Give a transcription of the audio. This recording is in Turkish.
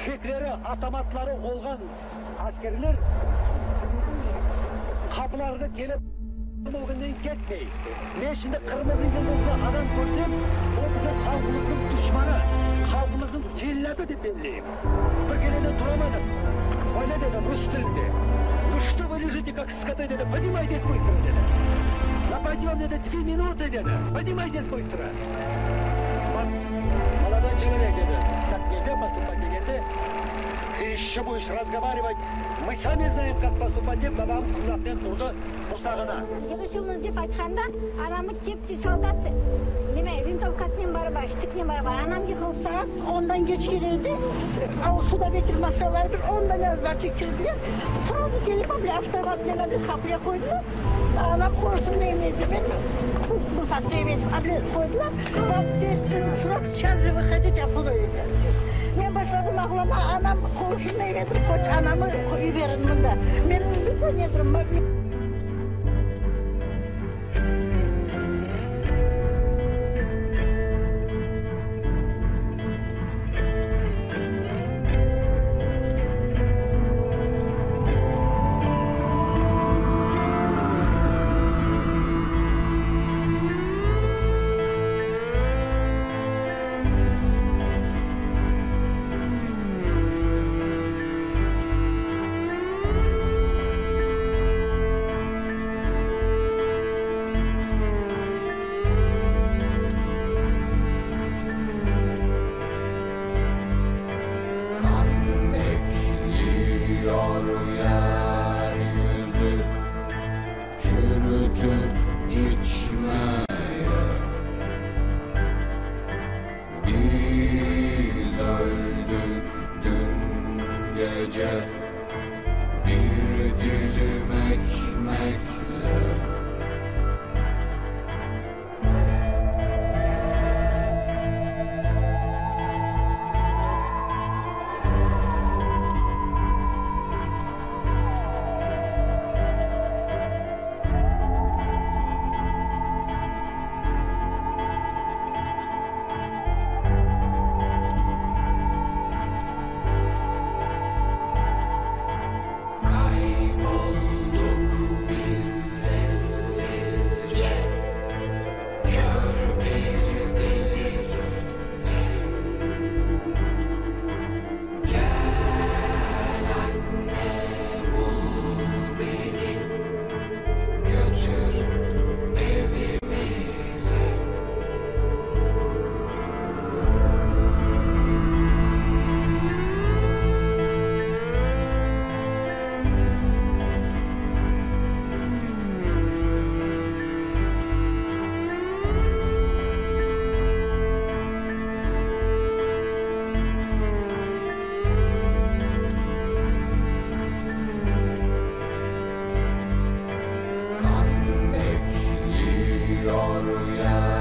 tüfekleri, atamatları olgan askerler kapılarda gelip bugünden ketmeyin. Ben şimdi kırmızı yıldızlı adam görsem, o bizim halkımızın düşmanı, halkımızın cilladı diye belliyim. Bir kere de duramadım. O ne dedi, Rus dilinde. Что вы лежите, как скоты, dedi, поднимайтесь быстро, dedi. Нападем, dedi, 2 минуты, dedi, поднимайтесь быстро. Bak, Aladan человек, dedi, так нельзя поступать, dedi. Ты еще будешь разговаривать, мы сами знаем, как поступать, деп, babam kulaktan turdu Musa'gına. Yığışılınız deyip aytқанда, anamı tepti soldat, neme, винтовкасымен барып, штыкмен барып, anam yıkılsa, ondan geç gelirdi, suda getirmezseler bir, ondan yazlar çekildiler. Sağdı gelip, avtomatına bir kapıya koydular. Anam korusun neyimliydi, ben bu saatte evet, koydular. Bak, surat çarjı vakit yapılıyor. Ben başladım ağlama, anam korusun neyledim, koç anamı verin bunda. Benim bir tanıyorum, bak. Yeryüzü çürütüp içmeye, biz öldük dün gece bir dilim ekmekle. Kan bekliyor ya.